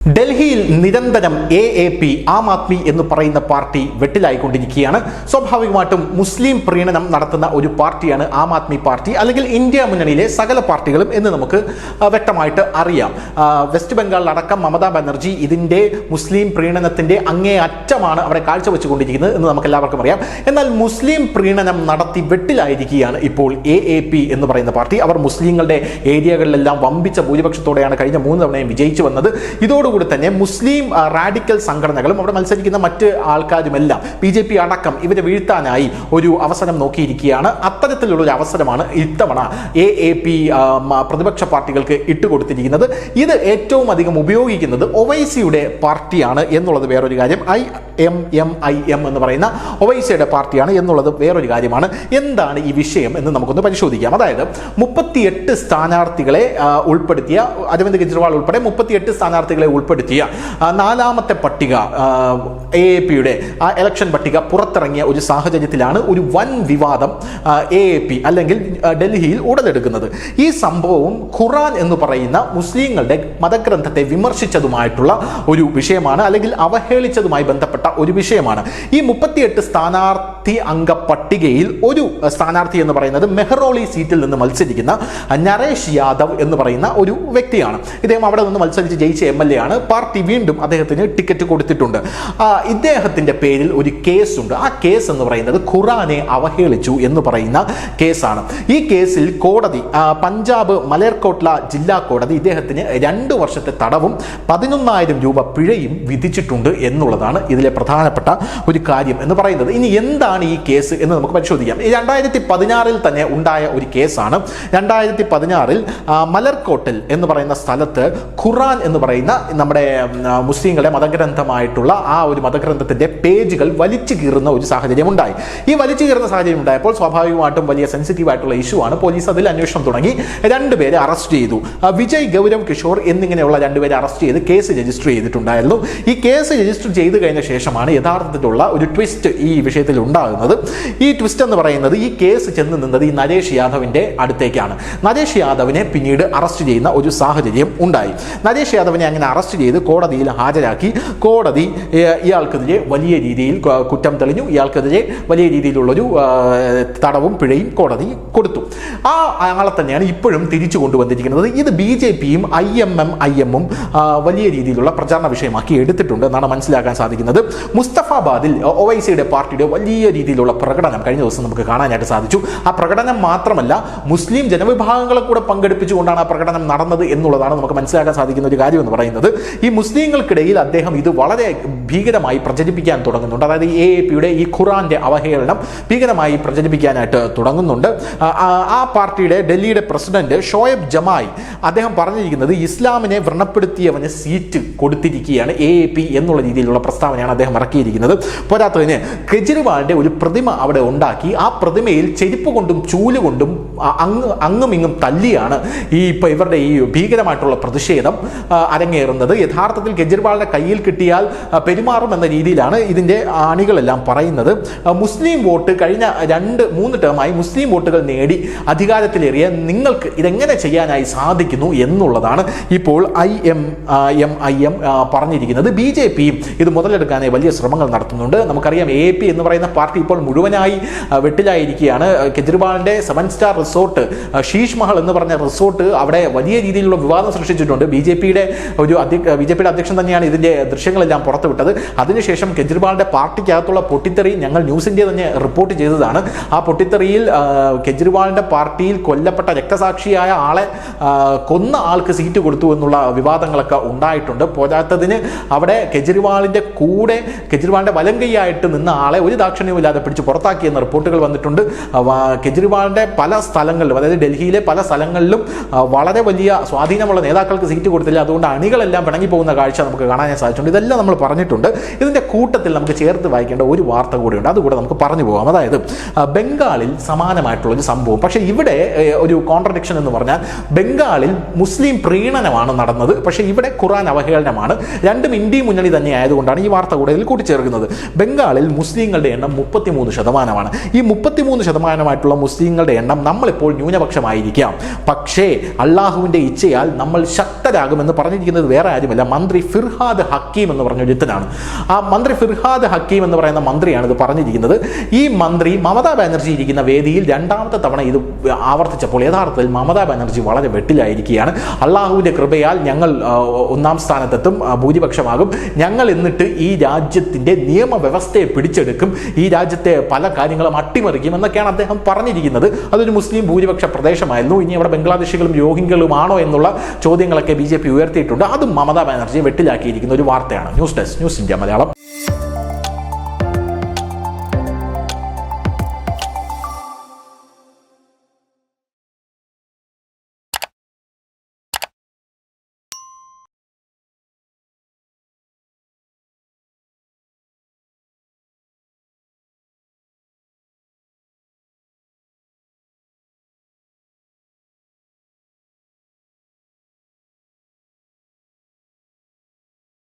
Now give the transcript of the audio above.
ഡൽഹിയിൽ നിരന്തരം AAP ആം ആദ്മി എന്ന് പറയുന്ന പാർട്ടി വെട്ടിലായിക്കൊണ്ടിരിക്കുകയാണ്. സ്വാഭാവികമായിട്ടും മുസ്ലിം പ്രീണനം നടത്തുന്ന ഒരു പാർട്ടിയാണ് ആം ആദ്മി പാർട്ടി, അല്ലെങ്കിൽ ഇന്ത്യ മുന്നണിയിലെ സകല പാർട്ടികളും എന്ന് നമുക്ക് വ്യക്തമായിട്ട് അറിയാം. വെസ്റ്റ് ബംഗാളിൽ അടക്കം മമതാ ബാനർജി ഇതിൻ്റെ മുസ്ലിം പ്രീണനത്തിൻ്റെ അങ്ങേ അറ്റമാണ് അവിടെ കാഴ്ചവെച്ചുകൊണ്ടിരിക്കുന്നത് എന്ന് നമുക്ക് എല്ലാവർക്കും അറിയാം. എന്നാൽ മുസ്ലിം പ്രീണനം നടത്തി വെട്ടിലായിരിക്കുകയാണ് ഇപ്പോൾ AAP എന്ന് പറയുന്ന പാർട്ടി. അവർ മുസ്ലിങ്ങളുടെ ഏരിയകളിലെല്ലാം വമ്പിച്ച ഭൂരിപക്ഷത്തോടെയാണ് കഴിഞ്ഞ 3 തവണയും വിജയിച്ചു വന്നത്. ഇതോടുകൂടി തന്നെ മുസ്ലിം റാഡിക്കൽ സംഘടനകളും അവിടെ മത്സരിക്കുന്ന മറ്റ് ആൾക്കാരുമെല്ലാം BJP അടക്കം ഇവരെ വീഴ്ത്താനായി ഒരു അവസരം നോക്കിയിരിക്കുകയാണ്. അത്തരത്തിലുള്ള ഒരു അവസരമാണ് ഇത്തവണ AAP പ്രതിപക്ഷ പാർട്ടികൾക്ക് ഇട്ടുകൊടുത്തിരിക്കുന്നത്. ഇത് ഏറ്റവും അധികം ഉപയോഗിക്കുന്നത് ഒവൈസിയുടെ പാർട്ടിയാണ് എന്നുള്ളത് വേറൊരു കാര്യം. IMMIM എന്ന് പറയുന്ന ഒവൈസിയുടെ പാർട്ടിയാണ് എന്നുള്ളത് വേറൊരു കാര്യമാണ്. എന്താണ് ഈ വിഷയം എന്ന് നമുക്കൊന്ന് പരിശോധിക്കാം. അതായത് 38 സ്ഥാനാർത്ഥികളെ ഉൾപ്പെടുത്തിയ, അരവിന്ദ് കെജ്രിവാൾ ഉൾപ്പെടെ 38 സ്ഥാനാർത്ഥികളെ ഉൾപ്പെടുത്തിയ 4ാമത്തെ പട്ടിക AAPയുടെ ആ ഇലക്ഷൻ പട്ടിക പുറത്തിറങ്ങിയ ഒരു സാഹചര്യത്തിലാണ് ഒരു വൻ വിവാദം AAP അല്ലെങ്കിൽ ഡൽഹിയിൽ ഉടലെടുക്കുന്നത്. ഈ സംഭവവും ഖുറാൻ എന്ന് പറയുന്ന മുസ്ലിങ്ങളുടെ മതഗ്രന്ഥത്തെ വിമർശിച്ചതുമായിട്ടുള്ള ഒരു വിഷയമാണ്, അല്ലെങ്കിൽ അവഹേളിച്ചതുമായി ബന്ധപ്പെട്ട ഒരു വിഷയമാണ്. ഈ 38 സ്ഥാനാർത്ഥി അംഗ പട്ടികയിൽ ഒരു സ്ഥാനാർത്ഥി എന്ന് പറയുന്നത് മെഹ്റോളി സീറ്റിൽ നിന്ന് മത്സരിക്കുന്ന നരേഷ് യാദവ് എന്ന് പറയുന്ന ഒരു വ്യക്തിയാണ്. ഇദ്ദേഹം അവിടെ നിന്ന് മത്സരിച്ച് ജയിച്ച MLA ആണ്. പാർട്ടി വീണ്ടും അദ്ദേഹത്തിന് ടിക്കറ്റ് കൊടുത്തിട്ടുണ്ട്. ഇദ്ദേഹത്തിന്റെ പേരിൽ ഒരു കേസുണ്ട്. ആ കേസ് എന്ന് പറയുന്നത് ഖുറാനെ അവഹേളിച്ചു എന്ന് പറയുന്ന കേസാണ്. ഈ കേസിൽ കോടതി, പഞ്ചാബ് മലേർകോട്ട്ല ജില്ലാ കോടതി ഇദ്ദേഹത്തിന് 2 വർഷത്തെ തടവും 11,000 രൂപ പിഴയും വിധിച്ചിട്ടുണ്ട് എന്നുള്ളതാണ് ഇതിലെ പ്രധാനപ്പെട്ട ഒരു കാര്യം എന്ന് പറയുന്നത്. ഇനി എന്താണ് ഈ കേസ് എന്ന് നമുക്ക് പരിശോധിക്കാം. 2016 തന്നെ ഉണ്ടായ ഒരു കേസാണ്. 2016 മലർകോട്ടിൽ എന്ന് പറയുന്ന സ്ഥലത്ത് ഖുറാൻ എന്ന് പറയുന്ന നമ്മുടെ മുസ്ലിങ്ങളുടെ മതഗ്രന്ഥമായിട്ടുള്ള ആ ഒരു മതഗ്രന്ഥത്തിന്റെ പേജുകൾ വലിച്ചു കീറുന്ന ഒരു സാഹചര്യം ഉണ്ടായി. ഈ വലിച്ചു കീറുന്ന സാഹചര്യം ഉണ്ടായപ്പോൾ സ്വാഭാവികമായിട്ടും വലിയ സെൻസിറ്റീവ് ആയിട്ടുള്ള ഇഷ്യൂ ആണ്. പോലീസ് അതിൽ അന്വേഷണം തുടങ്ങി. 2 പേരെ അറസ്റ്റ് ചെയ്തു. വിജയ് ഗൗരവ് കിഷോർ എന്നിങ്ങനെയുള്ള 2 പേരെ അറസ്റ്റ് ചെയ്ത് കേസ് രജിസ്റ്റർ ചെയ്തിട്ടുണ്ടായിരുന്നു. ഈ കേസ് രജിസ്റ്റർ ചെയ്ത് കഴിഞ്ഞ ശേഷമാണ് യഥാർത്ഥത്തിലുള്ള ഒരു ട്വിസ്റ്റ് ഈ വിഷയത്തിൽ ഉണ്ടാകുന്നത്. ഈ ട്വിസ്റ്റ് എന്ന് പറയുന്നത്, ഈ കേസ് ചെന്ന് നിന്നത് ഈ നരേഷ് യാദവിന്റെ അടുത്തേക്കാണ്. നരേഷ് യാദവിനെ പിന്നീട് അറസ്റ്റ് ചെയ്യുന്ന ഒരു സാഹചര്യം ഉണ്ടായി. നരേഷ് യാദവിനെ അങ്ങനെ അറസ്റ്റ് ചെയ്ത് കോടതിയിൽ ഹാജരാക്കി. കോടതി ഇയാൾക്കെതിരെ വലിയ രീതിയിൽ കുറ്റം തെളിഞ്ഞു. ഇയാൾക്കെതിരെ വലിയ രീതിയിലുള്ളൊരു തടവും പിഴയും കോടതി കൊടുത്തു. ആ ആളെ തന്നെയാണ് ഇപ്പോഴും തിരിച്ചു കൊണ്ടുവന്നിരിക്കുന്നത്. ഇത് BJPയും IMMIM വലിയ രീതിയിലുള്ള പ്രചാരണ വിഷയമാക്കി എടുത്തിട്ടുണ്ട് എന്നാണ് മനസ്സിലാക്കാൻ സാധിക്കുന്നത്. മുസ്തഫാബാദിൽ ഒവൈസിയുടെ പാർട്ടിയുടെ വലിയ രീതിയിലുള്ള പ്രകടനം കഴിഞ്ഞ ദിവസം നമുക്ക് കാണാനായിട്ട് സാധിച്ചു. ആ പ്രകടനം മാത്രമല്ല, മുസ്ലിം ജനവിഭാഗങ്ങളെ കൂടെ പങ്കെടുപ്പിച്ചുകൊണ്ടാണ് ആ പ്രകടനം നടന്നത് എന്നുള്ളതാണ് നമുക്ക് മനസ്സിലാക്കാൻ സാധിക്കുന്ന ഒരു കാര്യം എന്ന് പറയുന്നത്. ഈ മുസ്ലിങ്ങൾക്കിടയിൽ അദ്ദേഹം ഇത് വളരെ ഭീകരമായി പ്രചരിപ്പിക്കാൻ തുടങ്ങുന്നുണ്ട്. അതായത് AAPയുടെ ഈ ഖുറാന്റെ അവഹേളനം ഭീകരമായി പ്രചരിപ്പിക്കാനായിട്ട് തുടങ്ങുന്നുണ്ട്. ആ പാർട്ടിയുടെ ഡൽഹിയുടെ പ്രസിഡന്റ് ഷോയബ് ജമായി അദ്ദേഹം പറഞ്ഞിരിക്കുന്നത്, ഇസ്ലാമിനെ വ്രണപ്പെടുത്തിയവന് സീറ്റ് കൊടുത്തിരിക്കുകയാണ് AAP എന്നുള്ള രീതിയിലുള്ള പ്രസ്താവനയാണ് അദ്ദേഹം ഇറക്കിയിരിക്കുന്നത്. പോരാത്തതിന് കെജ്രിവാളിന്റെ ഒരു പ്രതിമ അവിടെ ഉണ്ടാക്കി. ആ പ്രതിമയിൽ ചെരുപ്പ് കൊണ്ടും ചൂലുകൊണ്ടും അങ്ങും ഇങ്ങും തല്ലിയാണ് ഇവരുടെ ഈ ഭീകരമായിട്ടുള്ള പ്രതിഷേധം അരങ്ങേറുന്നത്. യഥാർത്ഥത്തിൽ കെജ്രിവാളിന്റെ കയ്യിൽ കിട്ടിയാൽ പെരുമാറും എന്ന രീതിയിലാണ് ഇതിന്റെ അണികളെല്ലാം പറയുന്നത്. മുസ്ലിം വോട്ട് കഴിഞ്ഞ 2-3 ടേമായി മുസ്ലിം വോട്ടുകൾ നേടി അധികാരത്തിലേറിയ നിങ്ങൾക്ക് ഇതെങ്ങനെ ചെയ്യാനായി സാധിക്കുന്നു എന്നുള്ളതാണ് ഇപ്പോൾ IMMIM പറഞ്ഞിരിക്കുന്നത്. BJPയും ഇത് മുതലെടുക്കാനായി വലിയ ശ്രമങ്ങൾ നടത്തുന്നുണ്ട്. നമുക്കറിയാം AAP എന്ന് പറയുന്ന പാർട്ടി ഇപ്പോൾ മുഴുവനായി വെട്ടിലായിരിക്കുകയാണ്. കെജ്രിവാളിന്റെ 7-സ്റ്റാർ റിസോർട്ട്, ഷീഷ് മഹൽ എന്ന് പറഞ്ഞ റിസോർട്ട് അവിടെ വലിയ രീതിയിലുള്ള വിവാദം സൃഷ്ടിച്ചിട്ടുണ്ട്. BJPയുടെ അധ്യക്ഷൻ തന്നെയാണ് ഇതിന്റെ ദൃശ്യങ്ങളെല്ലാം പുറത്തുവിട്ടത്. അതിനുശേഷം കെജ്രിവാളിന്റെ പാർട്ടിക്കകത്തുള്ള പൊട്ടിത്തെറി ഞങ്ങൾ ന്യൂസ് ഇന്ത്യ തന്നെ റിപ്പോർട്ട് ചെയ്തതാണ്. ആ പൊട്ടിത്തെറിയിൽ കെജ്രിവാളിന്റെ പാർട്ടിയിൽ കൊല്ലപ്പെട്ട രക്തസാക്ഷിയായ ആളെ കൊന്ന ആൾക്ക് സീറ്റ് കൊടുത്തു എന്നുള്ള വിവാദങ്ങളൊക്കെ ഉണ്ടായിട്ടുണ്ട്. പോരാത്തതിന് അവിടെ കെജ്രിവാളിന്റെ വലങ്കൈയായിട്ട് നിന്ന ആളെ ഒരു ദാക്ഷിണ്യവുമില്ലാതെ പിടിച്ച് പുറത്താക്കിയെന്ന റിപ്പോർട്ടുകൾ വന്നിട്ടുണ്ട്. കെജ്രിവാളിന്റെ പല സ്ഥലങ്ങളിലും, അതായത് ഡൽഹിയിലെ പല സ്ഥലങ്ങളിലും വളരെ വലിയ സ്വാധീനമുള്ള നേതാക്കൾക്ക് സീറ്റ് കൊടുത്തില്ല. അതുകൊണ്ട് അണികളെല്ലാം പിണങ്ങി പോകുന്ന കാഴ്ച നമുക്ക് കാണാൻ സാധിച്ചിട്ടുണ്ട്. ഇതെല്ലാം നമ്മൾ പറഞ്ഞിട്ടുണ്ട്. ഇതിന്റെ കൂട്ടത്തിൽ നമുക്ക് ചേർത്ത് വായിക്കേണ്ട ഒരു വാർത്ത കൂടിയുണ്ട്, അതുകൂടെ നമുക്ക് പറഞ്ഞു പോകാം. അതായത് ബംഗാളിൽ സമാനമായിട്ടുള്ള ഒരു സംഭവം. പക്ഷേ ഇവിടെ ഒരു കോൺട്രഡിക്ഷൻ എന്ന് പറഞ്ഞാൽ, ബംഗാളിൽ മുസ്ലിം പ്രീണനമാണ് നടന്നത്, പക്ഷേ ഇവിടെ ഖുറാൻ അവഹേളനമാണ്. രണ്ടും ഇന്ത്യ മുന്നണി തന്നെ ആയതുകൊണ്ടാണ് ഈ വാർത്ത കൂടെ ഇതിൽ കൂട്ടിച്ചേർക്കുന്നത്. ബംഗാളിൽ മുസ്ലിങ്ങളുടെ എണ്ണം 33%. ഈ 33% മുസ്ലിങ്ങളുടെ എണ്ണം നമ്മളിപ്പോൾ ന്യൂനപക്ഷമായിരിക്കാം, പക്ഷേ അള്ളാഹുവിൻ്റെ ഇച്ഛയാൽ നമ്മൾ ശക്തരാകുമെന്ന് പറഞ്ഞിരിക്കുന്നത് വേറെ ആരുമല്ല, മന്ത്രി ഫിർഹാദ് ഹക്കീം എന്ന് പറഞ്ഞ ഒരുത്തനാണ്. ആ മന്ത്രി ഫിർഹാദ് ഹക്കീം എന്ന് പറയുന്ന മന്ത്രിയാണ് ഇത് പറഞ്ഞിരിക്കുന്നത്. ഈ മന്ത്രി മമതാ ബാനർജി ഇരിക്കുന്ന വേദിയിൽ രണ്ടാമത്തെ തവണ ഇത് ആവർത്തിച്ചപ്പോൾ യഥാർത്ഥത്തിൽ മമതാ ബാനർജി വളരെ വെട്ടിലായിരിക്കുകയാണ്. അള്ളാഹുവിൻ്റെ കൃപയാൽ ഞങ്ങൾ ഒന്നാം സ്ഥാനത്തെത്തും, ഭൂരിപക്ഷമാകും, ഞങ്ങൾ എന്നിട്ട് ഈ രാജ്യത്തിൻ്റെ നിയമവ്യവസ്ഥയെ പിടിച്ചെടുക്കും, ഈ രാജ്യത്തെ പല കാര്യങ്ങളും അട്ടിമറിക്കും എന്നൊക്കെയാണ് അദ്ദേഹം പറഞ്ഞിരിക്കുന്നത്. അതൊരു മുസ്ലിം ഭൂരിപക്ഷ പ്രദേശമായിരുന്നു. ഇനി അവിടെ ബംഗ്ലാദേശികളും രോഹിംഗ്യകളുമാണോ എന്നുള്ള ചോദ്യങ്ങളൊക്കെ BJP ഉയർത്തിയിട്ടുണ്ട്. അതും മമതാ ബാനർജിയെ വെട്ടിലാക്കിയിരിക്കുന്ന ഒരു വാർത്തയാണ്. News desk, news India Malayalam.